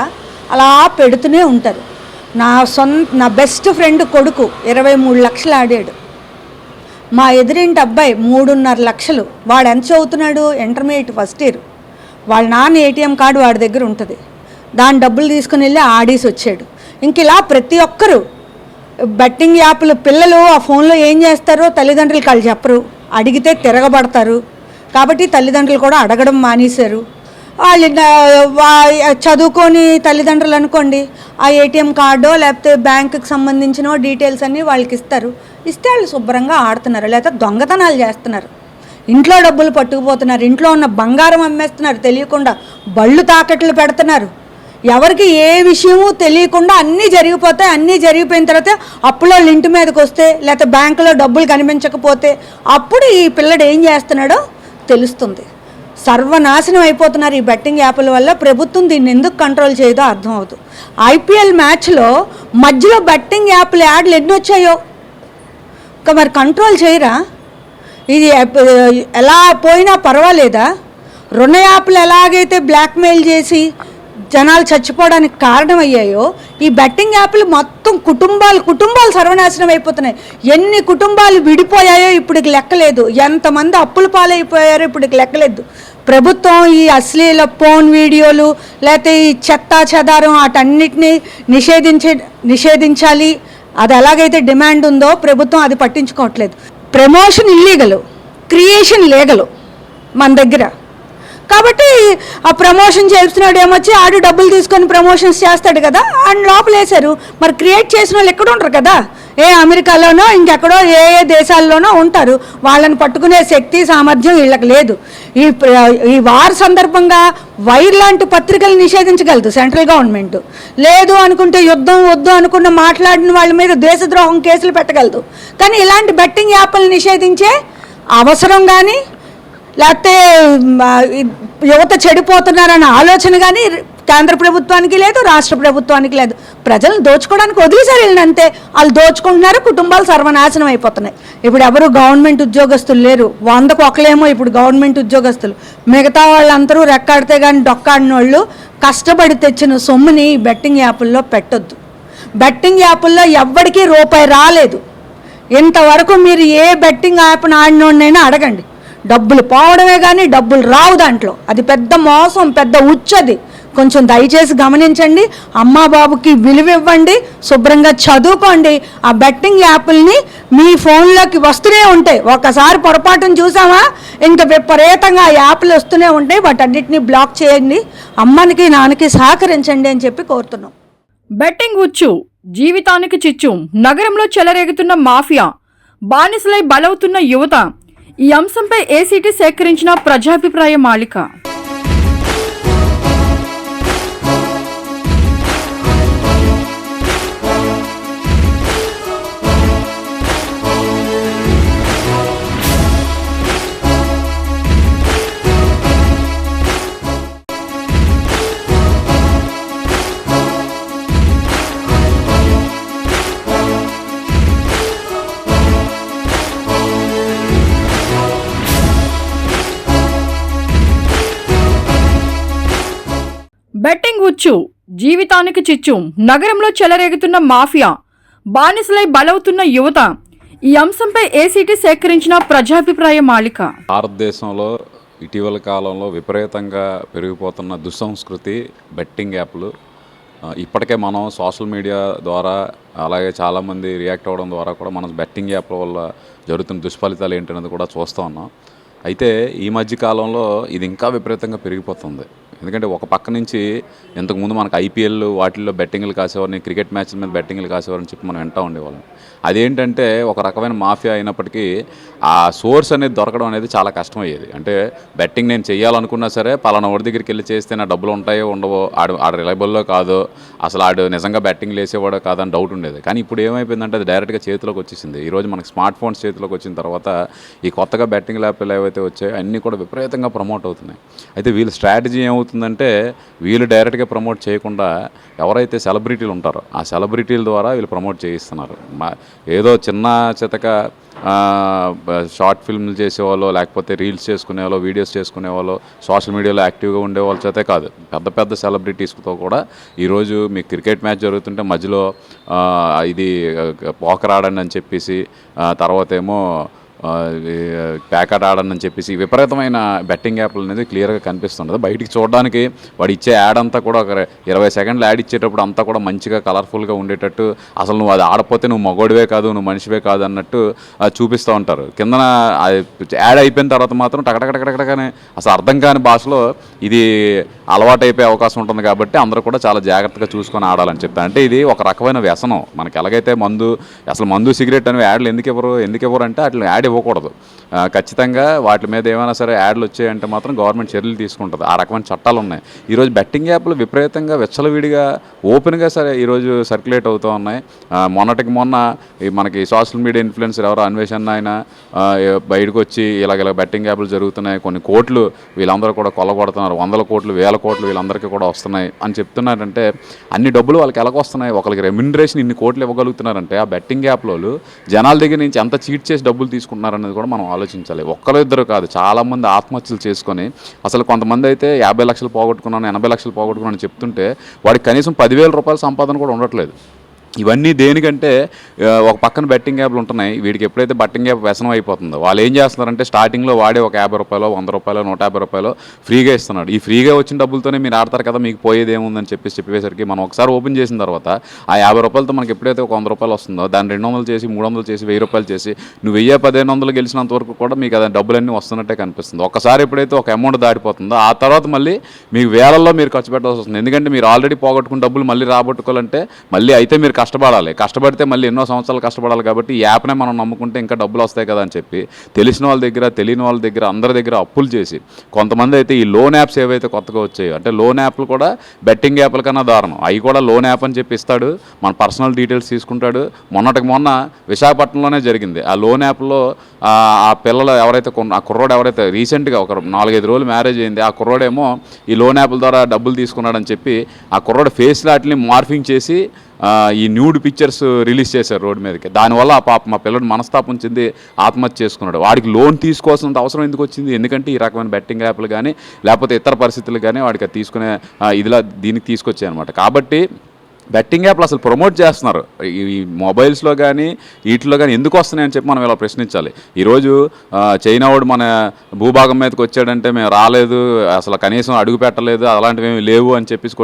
అలా పెడుతూనే ఉంటారు. నా బెస్ట్ ఫ్రెండ్ కొడుకు 23 లక్షలు ఆడాడు. మా ఎదురింటి అబ్బాయి 3.5 లక్షలు. వాడు ఎంత చదువుతున్నాడు? Intermediate first year. వాళ్ళ నాన్న ఏటీఎం కార్డు వాడి దగ్గర ఉంటుంది. దాని డబ్బులు తీసుకుని వెళ్ళి ఆడేసి వచ్చాడు. ఇంక ఇలా ప్రతి ఒక్కరు బెట్టింగ్ యాప్లు పిల్లలు ఆ ఫోన్లో ఏం చేస్తారో తల్లిదండ్రులు వాళ్ళు చెప్పరు, అడిగితే తిరగబడతారు. కాబట్టి తల్లిదండ్రులు కూడా అడగడం మానేశారు. వాళ్ళు చదువుకొని తల్లిదండ్రులు అనుకోండి, ఆ ఏటీఎం కార్డో లేకపోతే బ్యాంకుకి సంబంధించిన డీటెయిల్స్ అన్నీ వాళ్ళకి ఇస్తారు. ఇస్తే వాళ్ళు శుభ్రంగా ఆడుతున్నారు, లేకపోతే దొంగతనాలు చేస్తున్నారు, ఇంట్లో డబ్బులు పట్టుకుపోతున్నారు, ఇంట్లో ఉన్న బంగారం అమ్మేస్తున్నారు, తెలియకుండా బళ్ళు తాకట్లు పెడుతున్నారు. ఎవరికి ఏ విషయమూ తెలియకుండా అన్నీ జరిగిపోతాయి. అన్నీ జరిగిపోయిన తర్వాత అప్పులో ఇంటి మీదకి వస్తే లేకపోతే బ్యాంకులో డబ్బులు కనిపించకపోతే అప్పుడు ఈ పిల్లడు ఏం చేస్తున్నాడో తెలుస్తుంది. సర్వనాశనం అయిపోతున్నారు ఈ బెట్టింగ్ యాప్ల వల్ల. ప్రభుత్వం దీన్ని ఎందుకు కంట్రోల్ చేయదో అర్థమవుతుంది. ఐపీఎల్ మ్యాచ్లో మధ్యలో బెట్టింగ్ యాప్ల యాడ్లు ఎన్ని వచ్చాయో ఇంకా మరి కంట్రోల్ చేయరా? ఇది ఎలా పోయినా పర్వాలేదా? రుణ యాప్లు ఎలాగైతే బ్లాక్మెయిల్ చేసి జనాలు చచ్చిపోవడానికి కారణమయ్యాయో ఈ బెట్టింగ్ యాప్లు మొత్తం కుటుంబాలు సర్వనాశనం అయిపోతున్నాయి. ఎన్ని కుటుంబాలు విడిపోయాయో ఇప్పటికి లెక్కలేదు. ఎంతమంది అప్పుల పాలైపోయారో ఇప్పటికి లెక్కలేదు. ప్రభుత్వం ఈ అశ్లీల ఫోన్ వీడియోలు లేకపోతే ఈ చెత్తా చెదారం వాటన్నిటినీ నిషేధించాలి. అది ఎలాగైతే డిమాండ్ ఉందో ప్రభుత్వం అది పట్టించుకోవట్లేదు. ప్రమోషన్ ఇల్లీగలు, క్రియేషన్ లీగలు మన దగ్గర. కాబట్టి ఆ ప్రమోషన్ చేస్తున్నాడు ఏమొచ్చి ఆడు డబ్బులు తీసుకొని ప్రమోషన్స్ చేస్తాడు కదా, ఆయన లోపలేశారు. మరి క్రియేట్ చేసిన వాళ్ళు ఎక్కడ ఉంటారు కదా, ఏ అమెరికాలోనో ఇంకెక్కడో ఏ దేశాల్లోనో ఉంటారు. వాళ్ళని పట్టుకునే శక్తి సామర్థ్యం వీళ్ళకి లేదు. ఈ వార్ సందర్భంగా వైర్ లాంటి పత్రికలు నిషేధించగలదు సెంట్రల్ గవర్నమెంట్. లేదు అనుకుంటే యుద్ధం వద్దు అనుకున్న మాట్లాడిన వాళ్ళ మీద దేశద్రోహం కేసులు పెట్టగలదు. కానీ ఇలాంటి బెట్టింగ్ యాప్లు నిషేధించే అవసరం కానీ లేకపోతే యువత చెడిపోతున్నారన్న ఆలోచన కానీ కేంద్ర ప్రభుత్వానికి లేదు, రాష్ట్ర ప్రభుత్వానికి లేదు. ప్రజలను దోచుకోవడానికి వదిలేసారు వీళ్ళంతే. వాళ్ళు దోచుకుంటున్నారు, కుటుంబాలు సర్వనాశనం అయిపోతున్నాయి. ఇప్పుడు ఎవరు గవర్నమెంట్ ఉద్యోగస్తులు లేరు. 100కు ఒకలేమో ఇప్పుడు గవర్నమెంట్ ఉద్యోగస్తులు. మిగతా వాళ్ళందరూ రెక్కాడితే కానీ డొక్కాడిన వాళ్ళు కష్టపడి తెచ్చిన సొమ్ముని బెట్టింగ్ యాప్ల్లో పెట్టొద్దు. బెట్టింగ్ యాప్ల్లో ఎవ్వడికి రూపాయి రాలేదు ఇంతవరకు. మీరు ఏ బెట్టింగ్ యాప్ను ఆడినోడినైనా అడగండి, డబ్బులు పోవడమే కానీ డబ్బులు రావు దాంట్లో. అది పెద్ద మోసం, పెద్ద ఉచ్చది. కొంచెం దయచేసి గమనించండి. అమ్మా బాబుకి విలువ ఇవ్వండి, శుభ్రంగా చదువుకోండి. ఆ బెట్టింగ్ యాప్ల్ని మీ ఫోన్లోకి వస్తూనే ఉంటాయి. ఒకసారి పొరపాటును చూసామా ఇంకా విపరీతంగా ఆ యాప్లు వస్తూనే ఉంటాయి. వాటన్నిటిని బ్లాక్ చేయండి. అమ్మనికి నాన్నకి సహకరించండి అని చెప్పి కోరుతున్నాం. బెట్టింగ్ ఉచ్చు, జీవితానికి చిచ్చు, నగరంలో చెలరేగుతున్న మాఫియా, బానిసలై బలవుతున్న యువత. ఈ అంశంపై ఏసీటీ సేకరించిన ప్రజాభిప్రాయ మాలిక. బెట్టింగ్ ఉచ్చు, జీవితానికి చిచ్చు, నగరంలో చెలరేగుతున్న మాఫియా, బానిసలై బలవుతున్న యువత. ఈ అంశంపై ఏసీటీ సేకరించిన ప్రజాభిప్రాయ మాలిక. భారతదేశంలో ఇటీవల కాలంలో విపరీతంగా పెరిగిపోతున్న దుస్సంస్కృతి బెట్టింగ్ యాప్లు. ఇప్పటికే మనం సోషల్ మీడియా ద్వారా అలాగే చాలామంది రియాక్ట్ అవ్వడం ద్వారా కూడా మనం బెట్టింగ్ యాప్ల వల్ల జరుగుతున్న దుష్ఫలితాలు ఏంటనేది కూడా చూస్తూ ఉన్నాం. అయితే ఈ మధ్య కాలంలో ఇది ఇంకా విపరీతంగా పెరిగిపోతుంది. ఎందుకంటే ఒక పక్క నుంచి ఇంతకుముందు మనకు ఐపీఎల్ వాటిల్లో బెట్టింగ్లు కాసేవారిని, క్రికెట్ మ్యాచ్ల మీద బెట్టింగ్లు కాసేవారని చెప్పి మనం వింటూ ఉండేవాళ్ళం. అదేంటంటే ఒక రకమైన మాఫియా అయినప్పటికీ ఆ సోర్స్ అనేది దొరకడం అనేది చాలా కష్టమయ్యేది. అంటే బెట్టింగ్ నేను చేయాలనుకున్నా సరే పలానా వాడి దగ్గరికి వెళ్ళి చేస్తే నా డబ్బులు ఉంటాయో ఉండవో, ఆడు రిలయబుల్లో కాదో, అసలు ఆడు నిజంగా బెట్టింగ్లు వేసేవాడో కాదని డౌట్ ఉండేది. కానీ ఇప్పుడు ఏమైపోయిందంటే అది డైరెక్ట్గా చేతిలోకి వచ్చేసింది. ఈరోజు మనకి స్మార్ట్ ఫోన్స్ చేతిలోకి వచ్చిన తర్వాత ఈ కొత్తగా బెట్టింగ్ యాప్లు ఏవైతే వచ్చాయో అన్నీ కూడా విపరీతంగా ప్రమోట్ అవుతున్నాయి. అయితే వీళ్ళ స్ట్రాటజీ ఏమవుతుందంటే వీళ్ళు డైరెక్ట్గా ప్రమోట్ చేయకుండా ఎవరైతే సెలబ్రిటీలు ఉంటారో ఆ సెలబ్రిటీల ద్వారా వీళ్ళు ప్రమోట్ చేయిస్తున్నారు. ఏదో చిన్న చితక షార్ట్ ఫిల్మ్లు చేసేవాళ్ళు, లేకపోతే రీల్స్ చేసుకునేవాళ్ళు, వీడియోస్ చేసుకునేవాళ్ళు, సోషల్ మీడియాలో యాక్టివ్గా ఉండేవాళ్ళ చేతే కాదు, పెద్ద పెద్ద సెలబ్రిటీస్తో కూడా ఈరోజు మీకు క్రికెట్ మ్యాచ్ జరుగుతుంటే మధ్యలో ఇది పోకర్ ఆడండి అని చెప్పేసి, తర్వాత ఏమో ప్యాకెట్ ఆడని చెప్పేసి విపరీతమైన బెట్టింగ్ యాప్లు అనేది క్లియర్గా కనిపిస్తుంటుంది. బయటికి చూడడానికి వాడు ఇచ్చే యాడ్ అంతా కూడా ఒక 20 సెకండ్లు యాడ్ ఇచ్చేటప్పుడు అంతా కూడా మంచిగా కలర్ఫుల్గా ఉండేటట్టు, అసలు నువ్వు అది ఆడపోతే నువ్వు మగోడివే కాదు, నువ్వు మనిషివే కాదు అన్నట్టు చూపిస్తూ ఉంటారు. కిందన యాడ్ అయిపోయిన తర్వాత మాత్రం టకటకటకటకనే అసలు అర్థం కాని భాషలో ఇది అలవాటు అయిపోయే అవకాశం ఉంటుంది. కాబట్టి అందరూ కూడా చాలా జాగ్రత్తగా చూసుకొని ఆడాలని చెప్తాను. అంటే ఇది ఒక రకమైన వ్యసనం. మనకి ఎలాగైతే అసలు మందు సిగరెట్ అనేవి యాడ్లు ఎందుకు ఇవ్వరు అంటే అట్లా యాడ్ ఇవ్వకూడదు. ఖచ్చితంగా వాటి మీద ఏమైనా సరే యాడ్లు వచ్చాయంటే మాత్రం గవర్నమెంట్ చర్యలు తీసుకుంటుంది. ఆ రకమైన చట్టాలు ఉన్నాయి. ఈరోజు బెట్టింగ్ యాప్లు విపరీతంగా విచ్చలవిడిగా ఓపెన్గా సరే ఈరోజు సర్క్యులేట్ అవుతూ ఉన్నాయి. మొన్నటికి మొన్న మనకి సోషల్ మీడియా ఇన్ఫ్లుయెన్సర్ ఎవరో అన్వేషణ ఆయన బయటకు వచ్చి ఇలాగ బెట్టింగ్ యాప్లు జరుగుతున్నాయి, కొన్ని కోట్లు వీళ్ళందరూ కూడా కొల్లగొడుతున్నారు, 100 కోట్లు 1000 కోట్లు వీళ్ళందరికీ కూడా వస్తున్నాయి అని చెప్తున్నారంటే అన్ని డబ్బులు వాళ్ళకి ఎలాగ వస్తున్నాయి? ఒకరికి రెమ్యునరేషన్ ఇన్ని కోట్లు ఇవ్వగలుగుతున్నారంటే ఆ బెట్టింగ్ యాప్లో జనాల దగ్గర నుంచి ఎంత చీట్ చేసి డబ్బులు తీసుకుంటున్నారనేది కూడా మనం ఆలోచించాలి. ఒక్కరు ఇద్దరు కాదు, చాలామంది ఆత్మహత్యలు చేసుకొని అసలు కొంతమంది అయితే 50 లక్షలు పోగొట్టుకున్నాను, 80 లక్షలు పోగొట్టుకున్నాను చెప్తుంటే వాడికి కనీసం 10,000 రూపాయల సంపాదన కూడా ఉండట్లేదు. ఇవన్నీ దేనికంటే ఒక పక్కన బెట్టింగ్ యాప్లు ఉంటున్నాయి. వీడికి ఎప్పుడైతే బెట్టింగ్ యాప్ వ్యసనం అయిపోతుందో వాళ్ళు ఏం చేస్తున్నారంటే స్టార్టింగ్లో వాడే ఒక 50 రూపాయలు 100 రూపాయలు 150 రూపాయలు ఫ్రీగా ఇస్తున్నాడు. ఈ ఫ్రీగా వచ్చిన డబ్బులతోనే మీరు ఆడతారు కదా, మీకు పోయేది ఏముందని చెప్పేసరికి మనం ఒకసారి ఓపెన్ చేసిన తర్వాత ఆ 50 రూపాయలతో మనకి ఎప్పుడైతే ఒక 100 రూపాయలు వస్తుందో దాన్ని 200 చేసి 300 చేసి 1000 రూపాయలు చేసి నువ్వు 1000-1500 గెలిచినంత వరకు కూడా మీకు అది డబ్బులన్నీ వస్తున్నట్టే కనిపిస్తుంది. ఒకసారి ఎప్పుడైతే ఒక అమౌంట్ దాటిపోతుందో ఆ తర్వాత మళ్ళీ మీకు వేలల్లో మీరు ఖర్చు పెట్టాల్సి వస్తుంది. ఎందుకంటే మీరు ఆల్రెడీ పోగొట్టుకున్న డబ్బులు మళ్ళీ రాబట్టుకోవాలంటే మళ్ళీ అయితే మీరు కష్టపడితే మళ్ళీ ఎన్నో సంవత్సరాలు కష్టపడాలి. కాబట్టి ఈ యాప్నే మనం నమ్ముకుంటే ఇంకా డబ్బులు వస్తాయి కదా అని చెప్పి తెలిసిన వాళ్ళ దగ్గర తెలియని వాళ్ళ దగ్గర అందరి దగ్గర అప్పులు చేసి కొంతమంది అయితే ఈ లోన్ యాప్స్ ఏవైతే కొత్తగా వచ్చాయో అంటే లోన్ యాప్లు కూడా బెట్టింగ్ యాప్ల కన్నా దారుణం. అవి కూడా లోన్ యాప్ అని చెప్పి ఇస్తాడు, మన పర్సనల్ డీటెయిల్స్ తీసుకుంటాడు. మొన్న విశాఖపట్నంలోనే జరిగింది. ఆ లోన్ యాప్లో ఆ పిల్లలు ఎవరైతే ఆ కుర్రోడు ఎవరైతే రీసెంట్గా ఒక 4-5 రోజులు మ్యారేజ్ అయింది, ఆ కుర్రోడేమో ఈ లోన్ యాప్ల ద్వారా డబ్బులు తీసుకున్నాడని చెప్పి ఆ కుర్రోడు ఫేస్ లాట్ని మార్ఫింగ్ చేసి ఈ న్యూడ్ పిక్చర్స్ రిలీజ్ చేశారు రోడ్డు మీదకి. దానివల్ల మా పిల్లడు మనస్తాపం చెంది ఆత్మహత్య చేసుకున్నాడు. వాడికి లోన్ తీసుకోవాల్సినంత అవసరం ఎందుకు వచ్చింది? ఎందుకంటే ఈ రకమైన బెట్టింగ్ యాప్లు కానీ లేకపోతే ఇతర పరిస్థితులు కానీ వాడికి తీసుకునే దీనికి తీసుకొచ్చాయి అనమాట. కాబట్టి బెట్టింగ్ యాప్లు అసలు ప్రమోట్ చేస్తున్నారు. ఈ మొబైల్స్లో కానీ వీటిలో కానీ ఎందుకు వస్తున్నాయని చెప్పి మనం ఇలా ప్రశ్నించాలి. ఈరోజు చైనా వాడు మన భూభాగం మీదకి వచ్చాడంటే మేము రాలేదు, అసలు కనీసం అడుగు పెట్టలేదు, అలాంటివి ఏమి లేవు అని చెప్పేసి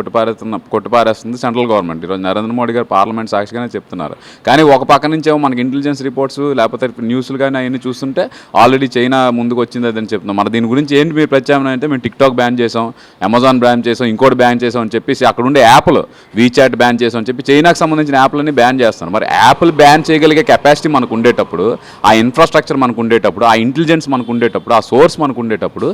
కొట్టిపారేస్తుంది సెంట్రల్ గవర్నమెంట్. ఈరోజు నరేంద్ర మోడీ గారు పార్లమెంట్ సాక్షిగానే చెప్తున్నారు. కానీ ఒక పక్క నుంచేమో మనకి ఇంటెలిజెన్స్ రిపోర్ట్స్ లేకపోతే న్యూస్లు కానీ అవన్నీ చూస్తుంటే ఆల్రెడీ చైనా ముందుకు వచ్చింది అదని చెప్తున్నాం. మన దీని గురించి ఏంటి మీరు ప్రత్యామ్నాయం అంటే మేము టిక్టాక్ బ్యాన్ చేసాం, అమెజాన్ బ్యాన్ చేసాం, ఇంకోటి బ్యాన్ చేసాం అని చెప్పేసి అక్కడ ఉండే యాప్లు వీచాట్ బ్యాన్ చేసామని చెప్పి చైనాకు సంబంధించిన యాప్లన్నీ బ్యాన్ చేస్తాను. మరి యాప్లు బ్యాన్ చేయగలిగే కెపాసిటీ మనకు ఉండేటప్పుడు, ఆ ఇన్ఫ్రాస్ట్రక్చర్ మనకు ఉండేటప్పుడు, ఆ ఇంటెలిజెన్స్ మనకు ఉండేటప్పుడు, ఆ సోర్స్ మనకు ఉండేటప్పుడు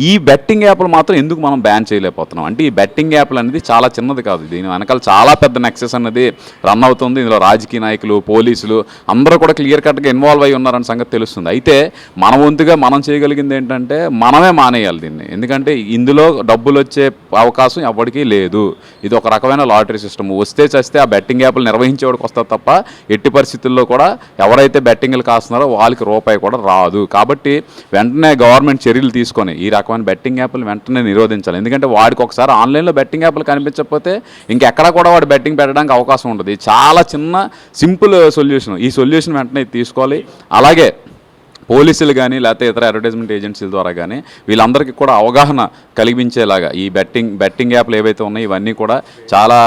ఈ బెట్టింగ్ యాప్లు మాత్రం ఎందుకు మనం బ్యాన్ చేయలేకపోతున్నాం? అంటే ఈ బెట్టింగ్ యాప్లు అనేది చాలా చిన్నది కాదు, దీని వెనకాల చాలా పెద్ద నెక్సెస్ అనేది రన్ అవుతుంది. ఇందులో రాజకీయ నాయకులు, పోలీసులు అందరూ కూడా క్లియర్ కట్గా ఇన్వాల్వ్ అయి ఉన్నారన్న సంగతి తెలుస్తుంది. అయితే మన వంతుగా మనం చేయగలిగింది ఏంటంటే మనమే మానేయాలి దీన్ని. ఎందుకంటే ఇందులో డబ్బులు వచ్చే అవకాశం ఎవరికీ లేదు. ఇది ఒక రకమైన లాటరీ సిస్టమ్. వస్తే చస్తే ఆ బెట్టింగ్ యాప్లు నిర్వహించేవాడికి వస్తారు తప్ప ఎట్టి పరిస్థితుల్లో కూడా ఎవరైతే బెట్టింగ్లు కాస్తున్నారో వాళ్ళకి రూపాయి కూడా రాదు. కాబట్టి వెంటనే గవర్నమెంట్ చర్యలు తీసుకొని ఈ రకమైన బెట్టింగ్ యాప్లు వెంటనే నిరోధించాలి. ఎందుకంటే వాడికి ఒకసారి ఆన్లైన్లో బెట్టింగ్ యాప్లు కనిపించకపోతే ఇంకెక్కడా కూడా వాడు బెట్టింగ్ పెట్టడానికి అవకాశం ఉంటుంది. చాలా చిన్న సింపుల్ సొల్యూషన్. ఈ సొల్యూషన్ వెంటనే తీసుకోవాలి. అలాగే పోలీసులు కానీ లేకపోతే ఇతర అడ్వర్టైజ్మెంట్ ఏజెన్సీల ద్వారా కానీ వీళ్ళందరికీ కూడా అవగాహన కలిగించేలాగా ఈ బెట్టింగ్ యాప్లు ఏవైతే ఉన్నాయో ఇవన్నీ కూడా చాలా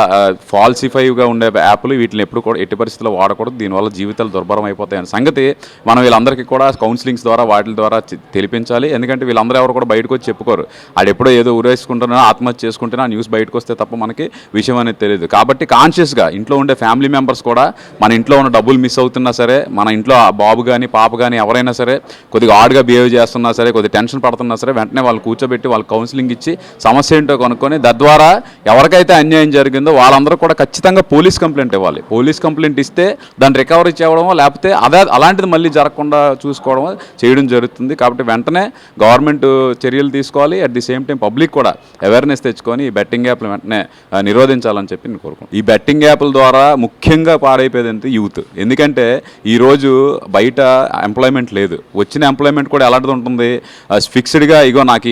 ఫాల్సిఫైవ్గా ఉండే యాప్లు, వీటిని ఎప్పుడు కూడా ఎట్టి పరిస్థితుల్లో వాడకూడదు. దీనివల్ల జీవితాలు దుర్భరం అయిపోతాయనే సంగతి మనం వీళ్ళందరికీ కూడా కౌన్సిలింగ్స్ ద్వారా వాటి ద్వారా తెలిపించాలి. ఎందుకంటే వీళ్ళందరూ ఎవరు కూడా బయటకు వచ్చి చెప్పుకోరు. ఆడెప్పుడో ఏదో ఉరేసుకుంటున్నా ఆత్మహత్య చేసుకుంటున్నా న్యూస్ బయటకు వస్తే తప్ప మనకి విషయం అనేది తెలియదు. కాబట్టి కాన్షియస్గా ఇంట్లో ఉండే ఫ్యామిలీ మెంబర్స్ కూడా మన ఇంట్లో ఉన్న డబ్బులు మిస్ అవుతున్నా సరే, మన ఇంట్లో బాబు కానీ పాప కానీ ఎవరైనా సరే సరే, కొద్దిగా ఆడ్గా బిహేవ్ చేస్తున్నా సరే, కొద్దిగా టెన్షన్ పడుతున్నా సరే, వెంటనే వాళ్ళు కూర్చోబెట్టి వాళ్ళు కౌన్సిలింగ్ ఇచ్చి సమస్య ఏంటో కనుక్కొని తద్వారా ఎవరికైతే అన్యాయం జరిగిందో వాళ్ళందరూ కూడా ఖచ్చితంగా పోలీస్ కంప్లైంట్ ఇవ్వాలి. పోలీస్ కంప్లైంట్ ఇస్తే దాన్ని రికవరీ చేయడమో లేకపోతే అలాంటిది మళ్ళీ జరగకుండా చూసుకోవడమో చేయడం జరుగుతుంది. కాబట్టి వెంటనే గవర్నమెంట్ చర్యలు తీసుకోవాలి. At the same time public కూడా అవేర్నెస్ తెచ్చుకొని ఈ బెట్టింగ్ యాప్లు వెంటనే నిరోధించాలని చెప్పి నేను కోరుకుంటున్నాను. ఈ బెట్టింగ్ యాప్ల ద్వారా ముఖ్యంగా పాడైపోయేది అంటే యూత్. ఎందుకంటే ఈరోజు బయట ఎంప్లాయ్మెంట్ లేదు. వచ్చిన ఎంప్లాయ్మెంట్ కూడా ఎలాంటిది ఉంటుంది, ఫిక్స్డ్గా ఇగో నాకు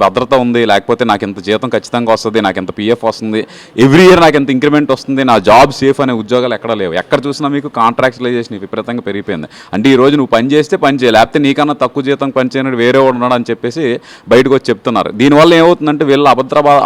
భద్రత ఉంది, లేకపోతే నాకు ఇంత జీతం ఖచ్చితంగా వస్తుంది, నాకు ఇంత పిఎఫ్ వస్తుంది, ఎవ్రీ ఇయర్ నాకు ఇంత ఇంక్రిమెంట్ వస్తుంది, నా జాబ్ సేఫ్ అనే ఉద్యోగాలు ఎక్కడ లేవు. ఎక్కడ చూసినా మీకు కాంట్రాక్చువలైజేషన్ విపరీతంగా పెరిగిపోయింది. అంటే ఈరోజు నువ్వు పని చేస్తే పని చేయాలి, లేకపోతే నీకన్నా తక్కువ జీతం పని చేయనట్టు వేరే వాడు ఉన్నాడు అని చెప్పేసి బయటకు వచ్చి చెప్తున్నారు. దీనివల్ల ఏమవుతుందంటే వీళ్ళ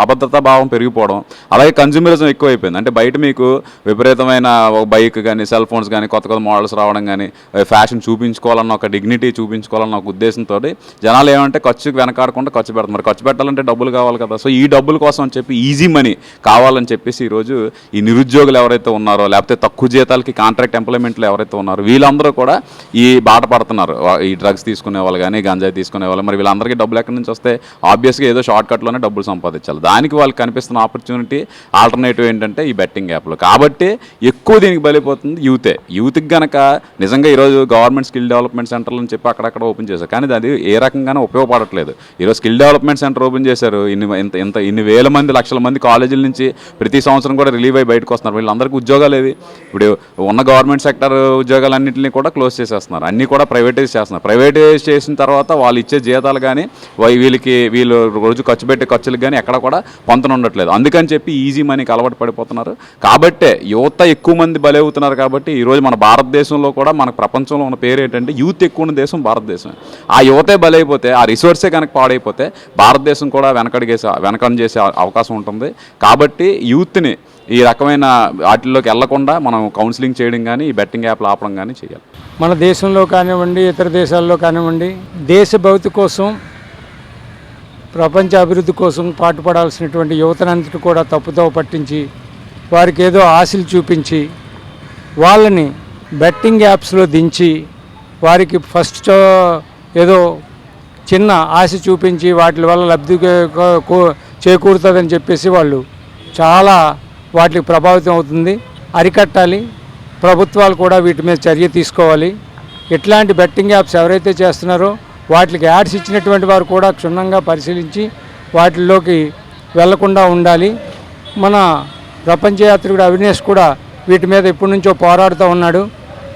అభద్రతా భావం పెరిగిపోవడం, అలాగే కన్జ్యూమరిజం ఎక్కువైపోయింది. అంటే బయట మీకు విపరీతమైన బైక్ కానీ సెల్ ఫోన్స్ కానీ కొత్త మోడల్స్ రావడం కానీ, ఫ్యాషన్ చూపించుకోవాలన్న ఒక డిగ్నిటీ చూపించుకోవాలన్న ఒక ఉద్దేశంతో జనాలు ఏమంటే ఖర్చుకు వెనకాడకుండా ఖర్చు పెడతారు. మరి ఖర్చు పెట్టాలంటే డబ్బులు కావాలి కదా. సో ఈ డబ్బుల కోసం అని చెప్పి ఈజీ మనీ కావాలని చెప్పేసి ఈరోజు ఈ నిరుద్యోగులు ఎవరైతే ఉన్నారో, లేకపోతే తక్కువ జీతాలకి కాంట్రాక్ట్ ఎంప్లాయ్మెంట్లు ఎవరైతే ఉన్నారో వీళ్ళందరూ కూడా ఈ బాట పడుతున్నారు. ఈ డ్రగ్స్ తీసుకునే వాళ్ళు కానీ గంజాయి తీసుకునే వాళ్ళు. మరి వీళ్ళందరికీ డబ్బులు ఎక్కడి నుంచి వస్తే ఆబ్వియస్గా ఏదో షార్ట్ కట్లోనే డబ్బులు సంపాదించాలి. దానికి వాళ్ళకి కనిపిస్తున్న ఆపర్చునిటీ ఆల్టర్నేటివ్ ఏంటంటే ఈ బెట్టింగ్ యాప్లు. కాబట్టి ఎక్కువ దీనికి బలిపోతుంది యూతే. యూత్కి కనుక నిజంగా ఈరోజు గవర్నమెంట్ స్కిల్ డెవలప్మెంట్ సెంటర్లు అని చెప్పి అక్కడక్కడ ఓపెన్ చేశారు, కానీ అది ఏ రకంగానే ఉపయోగపడట్లేదు. ఈరోజు స్కిల్ డెవలప్మెంట్ సెంటర్ ఓపెన్ చేశారు, ఇన్ని వేల మంది లక్షల మంది కాలేజీల నుంచి ప్రతి సంవత్సరం కూడా రిలీవ్ అయ్యి బయటకు వస్తున్నారు. వీళ్ళందరికీ ఉద్యోగాలు ఏవి? ఇప్పుడు ఉన్న గవర్నమెంట్ సెక్టర్ ఉద్యోగాలన్నింటినీ కూడా క్లోజ్ చేసేస్తున్నారు, అన్నీ కూడా ప్రైవేటైజ్ చేస్తున్నారు. ప్రైవేటైజ్ చేసిన తర్వాత వాళ్ళు ఇచ్చే జీతాలు కానీ వీళ్ళు రోజు ఖర్చు పెట్టే ఖర్చులకు కానీ ఎక్కడ కూడా పొంతన ఉండట్లేదు. అందుకని చెప్పి ఈజీ మనీకి అలవాటు పడిపోతున్నారు. కాబట్టే యువత ఎక్కువ మంది బలవుతున్నారు. కాబట్టి ఈరోజు మన భారతదేశంలో కూడా మన ప్రపంచంలో ఉన్న పేరు ఏంటంటే యూత్ ఎక్కువ ఉన్న దేశం భారతదేశమే. ఆ యువతే బలైపోతే, ఆ రిసోర్సే కనుక పాడైపోతే భారతదేశం కూడా వెనకం చేసే అవకాశం ఉంటుంది. కాబట్టి యూత్ని ఈ రకమైన వాటిల్లోకి వెళ్లకుండా మనం కౌన్సిలింగ్ చేయడం కానీ ఈ బెట్టింగ్ యాప్లు ఆపడం కానీ చేయాలి. మన దేశంలో కానివ్వండి, ఇతర దేశాల్లో కానివ్వండి, దేశ భవిత కోసం, ప్రపంచ అభివృద్ధి కోసం పాటుపడాల్సినటువంటి యువతనంతటి కూడా తప్పుదోవ పట్టించి వారికి ఏదో ఆశలు చూపించి వాళ్ళని బెట్టింగ్ యాప్స్లో దించి వారికి ఫస్ట్ ఏదో చిన్న ఆశ చూపించి వాటి వల్ల లబ్ధి చేకూరుతుందని చెప్పేసి వాళ్ళు చాలా వాటికి ప్రభావితం అవుతుంది. అరికట్టాలి. ప్రభుత్వాలు కూడా వీటి మీద చర్య తీసుకోవాలి. ఇట్లాంటి బెట్టింగ్ యాప్స్ ఎవరైతే చేస్తున్నారో వాటికి యాడ్స్ ఇచ్చినటువంటి వారు కూడా క్షుణ్ణంగా పరిశీలించి వాటిల్లోకి వెళ్లకుండా ఉండాలి. మన ప్రపంచ యాత్రికుడు అవినేష్ కూడా వీటి మీద ఎప్పటి నుంచో పోరాడుతూ ఉన్నాడు.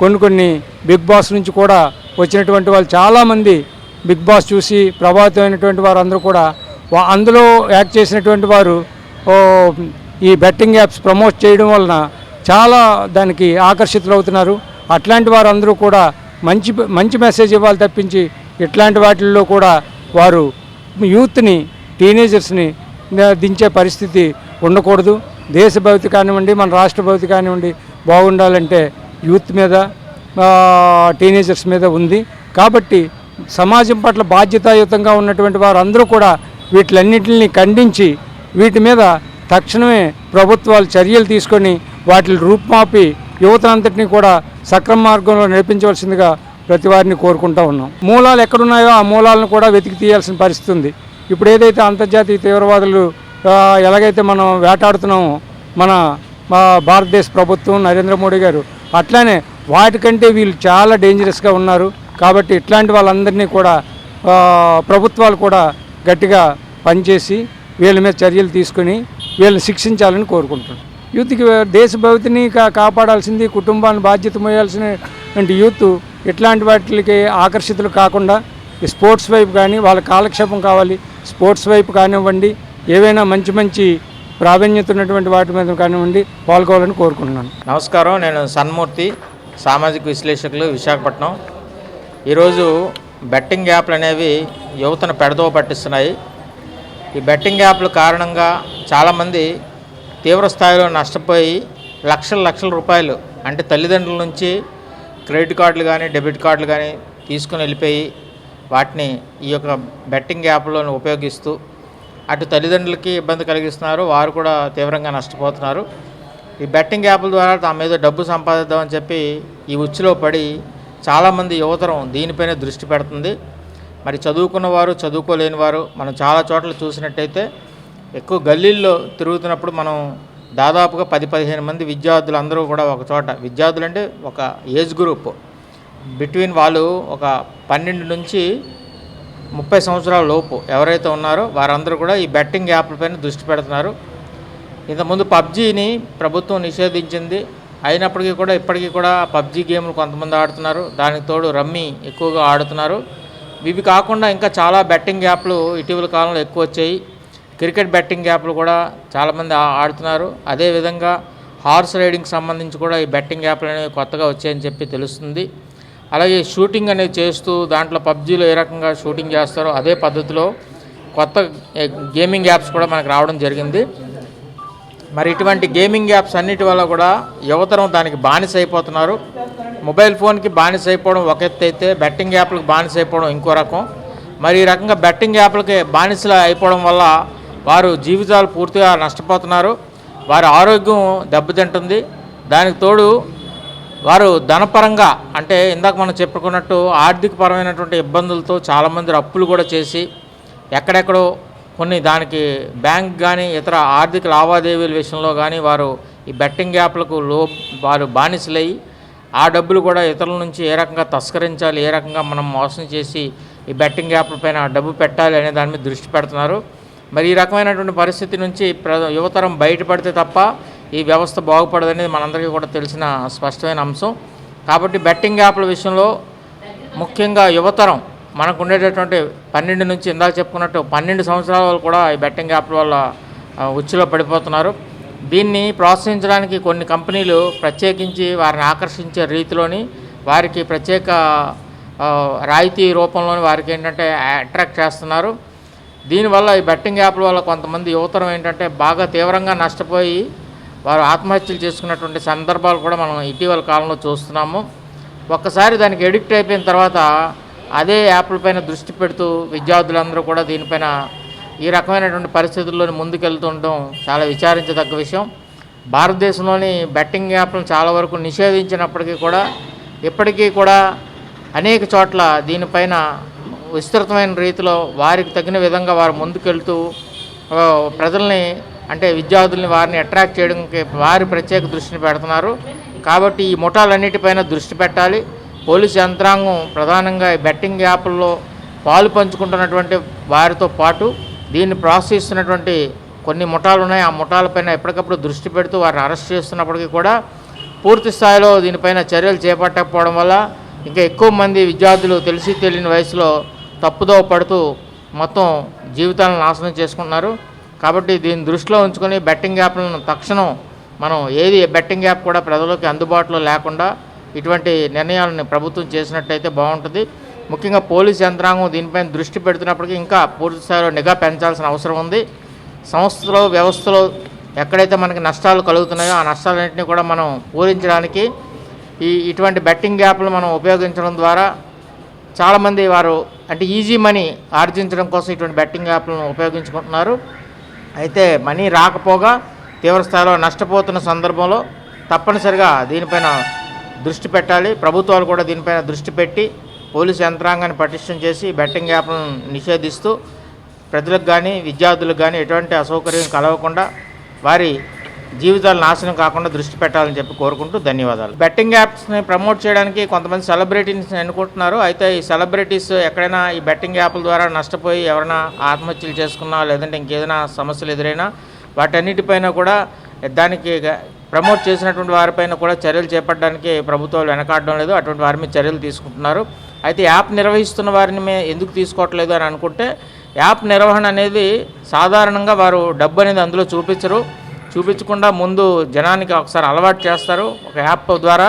కొన్ని బిగ్ బాస్ నుంచి కూడా వచ్చినటువంటి వాళ్ళు చాలామంది బిగ్ బాస్ చూసి ప్రభావితమైనటువంటి వారు అందరూ కూడా అందులో యాక్ట్ చేసినటువంటి వారు ఈ బెట్టింగ్ యాప్స్ ప్రమోట్ చేయడం వలన చాలా దానికి ఆకర్షితులు అవుతున్నారు. అట్లాంటి వారు అందరూ కూడా మంచి మెసేజ్ ఇవ్వాలి తప్పించి ఇట్లాంటి వాటిల్లో కూడా వారు యూత్ని, టీనేజర్స్ని దించే పరిస్థితి ఉండకూడదు. దేశ భవిత కానివ్వండి, మన రాష్ట్ర భవిత కానివ్వండి బాగుండాలంటే యూత్ మీద, టీనేజర్స్ మీద ఉంది. కాబట్టి సమాజం పట్ల బాధ్యతాయుతంగా ఉన్నటువంటి వారు అందరూ కూడా వీటిలన్నింటినీ ఖండించి వీటి మీద తక్షణమే ప్రభుత్వాలు చర్యలు తీసుకొని వాటిని రూపుమాపి యువతనంతటినీ కూడా సక్రమ మార్గంలో నడిపించవలసిందిగా ప్రతి వారిని కోరుకుంటూ ఉన్నాం. మూలాలు ఎక్కడున్నాయో ఆ మూలాలను కూడా వెతికి తీయాల్సిన పరిస్థితి ఉంది. ఇప్పుడు ఏదైతే అంతర్జాతీయ తీవ్రవాదులు ఎలాగైతే మనం వేటాడుతున్నామో మన భారతదేశ ప్రభుత్వం, నరేంద్ర మోడీ గారు, అట్లానే వాటికంటే వీళ్ళు చాలా డేంజరస్గా ఉన్నారు. కాబట్టి ఇట్లాంటి వాళ్ళందరినీ కూడా ప్రభుత్వాలు కూడా గట్టిగా పనిచేసి వీళ్ళ మీద చర్యలు తీసుకొని వీళ్ళని శిక్షించాలని కోరుకుంటున్నాను. యూత్కి దేశ భవితని కాపాడాల్సింది, కుటుంబాన్ని బాధ్యత మోయాల్సినటువంటి యూత్ ఇట్లాంటి వాటికి ఆకర్షితులు కాకుండా ఈ స్పోర్ట్స్ వైపు కానీ, వాళ్ళ కాలక్షేపం కావాలి, స్పోర్ట్స్ వైపు కానివ్వండి, ఏవైనా మంచి ప్రావీణ్యత ఉన్నటువంటి వాటి మీద కానివ్వండి పాల్గొవాలని కోరుకుంటున్నాను. నమస్కారం, నేను సన్మూర్తి, సామాజిక విశ్లేషకులు, విశాఖపట్నం. ఈరోజు బెట్టింగ్ యాప్లు అనేవి యువతను పెడదోవ పట్టిస్తున్నాయి. ఈ బెట్టింగ్ యాప్ల కారణంగా చాలామంది తీవ్ర స్థాయిలో నష్టపోయి లక్షల రూపాయలు, అంటే తల్లిదండ్రుల నుంచి క్రెడిట్ కార్డులు కానీ డెబిట్ కార్డులు కానీ తీసుకుని వెళ్ళిపోయి వాటిని ఈ యొక్క బెట్టింగ్ యాప్లను ఉపయోగిస్తూ అటు తల్లిదండ్రులకి ఇబ్బంది కలిగిస్తున్నారు, వారు కూడా తీవ్రంగా నష్టపోతున్నారు. ఈ బెట్టింగ్ యాప్ల ద్వారా తమ మీద డబ్బు సంపాదిద్దామని చెప్పి ఈ ఉచ్చులో పడి చాలామంది యువతరం దీనిపైన దృష్టి పెడుతుంది. మరి చదువుకున్న వారు, చదువుకోలేని వారు మనం చాలా చోట్ల చూసినట్టయితే ఎక్కువ గల్లీల్లో తిరుగుతున్నప్పుడు మనం దాదాపుగా 10-15 మంది విద్యార్థులు అందరూ కూడా ఒక చోట, విద్యార్థులు అంటే ఒక ఏజ్ గ్రూప్ బిట్వీన్ వాళ్ళు ఒక 12 నుంచి 30 సంవత్సరాల లోపు ఎవరైతే ఉన్నారో వారందరూ కూడా ఈ బెట్టింగ్ యాప్లపైన దృష్టి పెడుతున్నారు. ఇంతకుముందు పబ్జీని ప్రభుత్వం నిషేధించింది, అయినప్పటికీ కూడా ఇప్పటికీ కూడా పబ్జీ గేమ్లు కొంతమంది ఆడుతున్నారు. దానికి తోడు రమ్మీ ఎక్కువగా ఆడుతున్నారు. ఇవి కాకుండా ఇంకా చాలా బెట్టింగ్ యాప్లు ఇటీవల కాలంలో ఎక్కువ వచ్చాయి. క్రికెట్ బెట్టింగ్ యాప్లు కూడా చాలామంది ఆడుతున్నారు. అదేవిధంగా హార్స్ రైడింగ్కి సంబంధించి కూడా ఈ బెట్టింగ్ యాప్లు అనేవి కొత్తగా వచ్చాయని చెప్పి తెలుస్తుంది. అలాగే షూటింగ్ అనేది చేస్తూ దాంట్లో పబ్జీలో ఏ రకంగా షూటింగ్ చేస్తారో అదే పద్ధతిలో కొత్త గేమింగ్ యాప్స్ కూడా మనకు రావడం జరిగింది. మరి ఇటువంటి గేమింగ్ యాప్స్ అన్నిటి వల్ల కూడా యువతరం దానికి బానిస అయిపోతున్నారు. మొబైల్ ఫోన్కి బానిస అయిపోవడం ఒక ఎత్తు అయితే బెట్టింగ్ యాప్లకు బానిస అయిపోవడం ఇంకో రకం. మరి ఈ రకంగా బెట్టింగ్ యాప్లకి బానిసలు అయిపోవడం వల్ల వారు జీవితాలు పూర్తిగా నష్టపోతున్నారు. వారి ఆరోగ్యం దెబ్బతింటుంది. దానికి తోడు వారు ధనపరంగా అంటే ఇందాక మనం చెప్పుకున్నట్టు ఆర్థికపరమైనటువంటి ఇబ్బందులతో చాలామంది అప్పులు కూడా చేసి ఎక్కడెక్కడో కొన్ని దానికి బ్యాంక్ కానీ ఇతర ఆర్థిక లావాదేవీల విషయంలో కానీ వారు ఈ బెట్టింగ్ యాప్లకు వారు బానిసలయ్యి ఆ డబ్బులు కూడా ఇతరుల నుంచి ఏ రకంగా తస్కరించాలి, ఏ రకంగా మనం మోసం చేసి ఈ బెట్టింగ్ యాప్లపైన డబ్బు పెట్టాలి అనే దాని మీద దృష్టి పెడుతున్నారు. మరి ఈ రకమైనటువంటి పరిస్థితి నుంచి యువతరం బయటపడితే తప్ప ఈ వ్యవస్థ బాగుపడదనేది మనందరికీ కూడా తెలిసిన స్పష్టమైన అంశం. కాబట్టి బెట్టింగ్ యాప్ల విషయంలో ముఖ్యంగా యువతరం మనకు ఉండేటటువంటి 12 నుంచి ఇందాక చెప్పుకున్నట్టు 12 సంవత్సరాల వాళ్ళు కూడా ఈ బెట్టింగ్ యాప్ల వల్ల ఉచ్చులో పడిపోతున్నారు. దీన్ని ప్రోత్సహించడానికి కొన్ని కంపెనీలు ప్రత్యేకించి వారిని ఆకర్షించే రీతిలోని వారికి ప్రత్యేక రాయితీ రూపంలోని వారికి ఏంటంటే అట్రాక్ట్ చేస్తున్నారు. దీనివల్ల ఈ బెట్టింగ్ యాప్ల వల్ల కొంతమంది యువతరం ఏంటంటే బాగా తీవ్రంగా నష్టపోయి వారు ఆత్మహత్యలు చేసుకున్నటువంటి సందర్భాలు కూడా మనం ఇటీవల కాలంలో చూస్తున్నాము. ఒక్కసారి దానికి ఎడిక్ట్ అయిపోయిన తర్వాత అదే యాప్లపైన దృష్టి పెడుతూ విద్యార్థులందరూ కూడా దీనిపైన ఈ రకమైనటువంటి పరిస్థితుల్లో ముందుకెళ్తుండడం చాలా విచారించదగ్గ విషయం. భారతదేశంలోని బెట్టింగ్ యాప్లను చాలా వరకు నిషేధించినప్పటికీ కూడా ఇప్పటికీ కూడా అనేక చోట్ల దీనిపైన విస్తృతమైన రీతిలో వారికి తగిన విధంగా వారు ముందుకెళ్తూ ప్రజల్ని అంటే విద్యార్థుల్ని వారిని అట్రాక్ట్ చేయడానికి వారి ప్రత్యేక దృష్టిని పెడుతున్నారు. కాబట్టి ఈ ముఠాలన్నిటిపైన దృష్టి పెట్టాలి. పోలీసు యంత్రాంగం ప్రధానంగా ఈ బెట్టింగ్ యాప్ల్లో పాలు పంచుకుంటున్నటువంటి వారితో పాటు దీన్ని ప్రోత్సహిస్తున్నటువంటి కొన్ని ముఠాలు ఉన్నాయి. ఆ ముఠాలపైన ఎప్పటికప్పుడు దృష్టి పెడుతూ వారిని అరెస్ట్ చేస్తున్నప్పటికీ కూడా పూర్తి స్థాయిలో దీనిపైన చర్యలు చేపట్టకపోవడం వల్ల ఇంకా ఎక్కువ మంది విద్యార్థులు తెలిసి తెలియని వయసులో తప్పుదోవ పడుతూ మొత్తం జీవితాలను నాశనం చేసుకుంటున్నారు. కాబట్టి దీన్ని దృష్టిలో ఉంచుకొని బెట్టింగ్ యాప్లను తక్షణం మనం ఏది బెట్టింగ్ యాప్ కూడా ప్రజలకు అందుబాటులో లేకుండా ఇటువంటి నిర్ణయాలను ప్రభుత్వం చేసినట్టయితే బాగుంటుంది. ముఖ్యంగా పోలీస్ యంత్రాంగం దీనిపైన దృష్టి పెడుతున్నప్పటికీ ఇంకా పూర్తి స్థాయిలో నిఘా పెంచాల్సిన అవసరం ఉంది. సంస్థలో వ్యవస్థలో ఎక్కడైతే మనకి నష్టాలు కలుగుతున్నాయో ఆ నష్టాలన్నింటినీ కూడా మనం పూరించడానికి ఇటువంటి బెట్టింగ్ యాప్లు మనం ఉపయోగించడం ద్వారా చాలామంది వారు అంటే ఈజీ మనీ ఆర్జించడం కోసం ఇటువంటి బెట్టింగ్ యాప్లను ఉపయోగించుకుంటున్నారు. అయితే మనీ రాకపోగా తీవ్ర స్థాయిలో నష్టపోతున్న సందర్భంలో తప్పనిసరిగా దీనిపైన దృష్టి పెట్టాలి. ప్రభుత్వాలు కూడా దీనిపైన దృష్టి పెట్టి పోలీసు యంత్రాంగాన్ని పటిష్టం చేసి బెట్టింగ్ యాప్లను నిషేధిస్తూ ప్రజలకు కానీ విద్యార్థులకు కానీ ఎటువంటి అసౌకర్యం కలగకుండా వారి జీవితాలు నాశనం కాకుండా దృష్టి పెట్టాలని చెప్పి కోరుకుంటూ ధన్యవాదాలు. బెట్టింగ్ యాప్స్ని ప్రమోట్ చేయడానికి కొంతమంది సెలబ్రిటీస్ని ఎన్నుకుంటున్నారు. అయితే ఈ సెలబ్రిటీస్ ఎక్కడైనా ఈ బెట్టింగ్ యాప్ల ద్వారా నష్టపోయి ఎవరైనా ఆత్మహత్యలు చేసుకున్నా లేదంటే ఇంకేదైనా సమస్యలు ఎదురైనా వాటన్నిటిపైన కూడా దానికి ప్రమోట్ చేసినటువంటి వారిపైన కూడా చర్యలు చేపట్టడానికి ప్రభుత్వాలు వెనకాడడం లేదు. అటువంటి వారి మీద చర్యలు తీసుకుంటున్నారు. అయితే యాప్ నిర్వహిస్తున్న వారిని ఎందుకు తీసుకోవట్లేదు అని అనుకుంటే యాప్ నిర్వహణ అనేది సాధారణంగా వారు డబ్బు అనేది అందులో చూపించకుండా ముందు జనానికి ఒకసారి అలవాటు చేస్తారు. ఒక యాప్ ద్వారా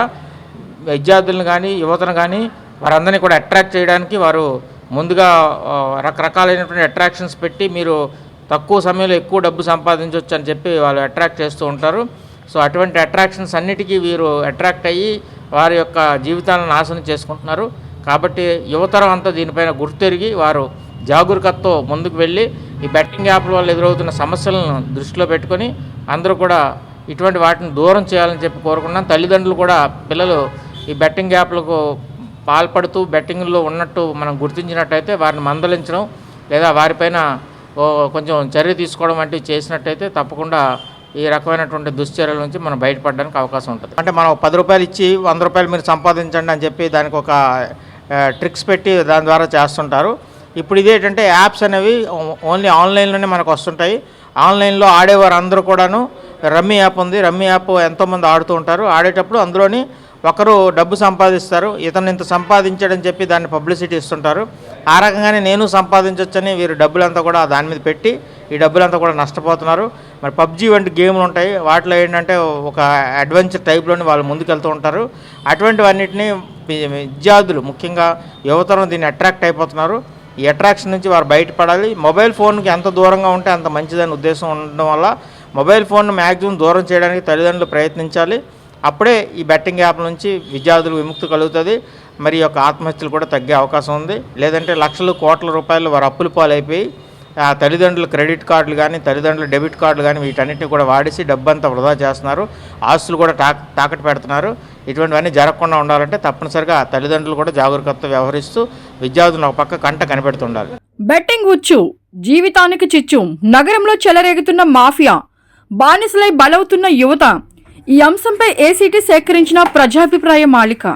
విద్యార్థులను కానీ యువతను కానీ వారందరినీ కూడా అట్రాక్ట్ చేయడానికి వారు ముందుగా రకరకాలైనటువంటి అట్రాక్షన్స్ పెట్టి మీరు తక్కువ సమయంలో ఎక్కువ డబ్బు సంపాదించవచ్చు అని చెప్పి వాళ్ళు అట్రాక్ట్ చేస్తూ ఉంటారు. సో అటువంటి అట్రాక్షన్స్ అన్నిటికీ వీరు అట్రాక్ట్ అయ్యి వారి యొక్క జీవితాలను నాశనం చేసుకుంటున్నారు. కాబట్టి యువతరం అంతా దీనిపైన గుర్తెరిగి వారు జాగరూకతతో ముందుకు వెళ్ళి ఈ బెట్టింగ్ యాప్ల వల్ల ఎదురవుతున్న సమస్యలను దృష్టిలో పెట్టుకొని అందరూ కూడా ఇటువంటి వాటిని దూరం చేయాలని చెప్పి కోరుకున్నాం. తల్లిదండ్రులు కూడా పిల్లలు ఈ బెట్టింగ్ యాప్లకు పాల్పడుతూ బెట్టింగ్లో ఉన్నట్టు మనం గుర్తించినట్టయితే వారిని మందలించడం లేదా వారిపైన కొంచెం చర్య తీసుకోవడం వంటివి చేసినట్టయితే తప్పకుండా ఈ రకమైనటువంటి దుశ్చర్యల నుంచి మనం బయటపడడానికి అవకాశం ఉంటుంది. అంటే మనం 10 రూపాయలు ఇచ్చి 100 రూపాయలు మీరు సంపాదించండి అని చెప్పి దానికి ఒక ట్రిక్స్ పెట్టి దాని ద్వారా చేస్తుంటారు. ఇప్పుడు ఇదేంటంటే యాప్స్ అనేవి ఓన్లీ ఆన్లైన్లోనే మనకు వస్తుంటాయి. ఆన్లైన్లో ఆడేవారు అందరూ కూడాను రమ్మీ యాప్ ఉంది. రమ్మీ యాప్ ఎంతోమంది ఆడుతూ ఉంటారు. ఆడేటప్పుడు అందులోని ఒకరు డబ్బు సంపాదిస్తారు, ఇతను ఇంత సంపాదించాడని చెప్పి దాన్ని పబ్లిసిటీ ఇస్తుంటారు. ఆ రకంగానే నేను సంపాదించవచ్చని వీరు డబ్బులంతా కూడా దాని మీద పెట్టి ఈ డబ్బులంతా కూడా నష్టపోతున్నారు. మరి పబ్జీ వంటి గేమ్లు ఉంటాయి, వాటిలో ఏంటంటే ఒక అడ్వెంచర్ టైప్లోని వాళ్ళు ముందుకెళ్తూ ఉంటారు. అటువంటివన్నిటిని విద్యార్థులు ముఖ్యంగా యువతరం దీన్ని అట్రాక్ట్ అయిపోతున్నారు. ఈ అట్రాక్షన్ నుంచి వారు బయటపడాలి. మొబైల్ ఫోన్కి ఎంత దూరంగా ఉంటే అంత మంచిదని ఉద్దేశం ఉండడం వల్ల మొబైల్ ఫోన్ను మ్యాక్సిమం దూరం చేయడానికి తల్లిదండ్రులు ప్రయత్నించాలి. అప్పుడే ఈ బెట్టింగ్ యాప్ నుంచి విద్యార్థులు విముక్తి కలుగుతుంది. మరి యొక్క ఆత్మహత్యలు కూడా తగ్గే అవకాశం ఉంది. లేదంటే లక్షలు కోట్ల రూపాయలు వారు అప్పుల పాలైపోయి తల్లిదండ్రులు క్రెడిట్ కార్డులు కానీ తల్లిదండ్రుల డెబిట్ కార్డులు కానీ వీటన్నిటిని కూడా వాడేసి డబ్బంతా వృధా చేస్తున్నారు. ఆస్తులు కూడా తాకట్టు పెడుతున్నారు. ఇటువంటివన్నీ జరగకుండా ఉండాలంటే తప్పనిసరిగా తల్లిదండ్రులు కూడా జాగరూకతతో వ్యవహరిస్తూ విద్యార్థులను ఒక పక్క కంట కనిపెడుతుండాలి. బెట్టింగ్ ఉచ్చు, జీవితానికి చిచ్చు, నగరంలో చెలరేగుతున్న మాఫియా, బానిసలై బలవుతున్న యువత. ఈ అంశంపై ఏసీటీ సేకరించిన ప్రజాభిప్రాయ మాలిక.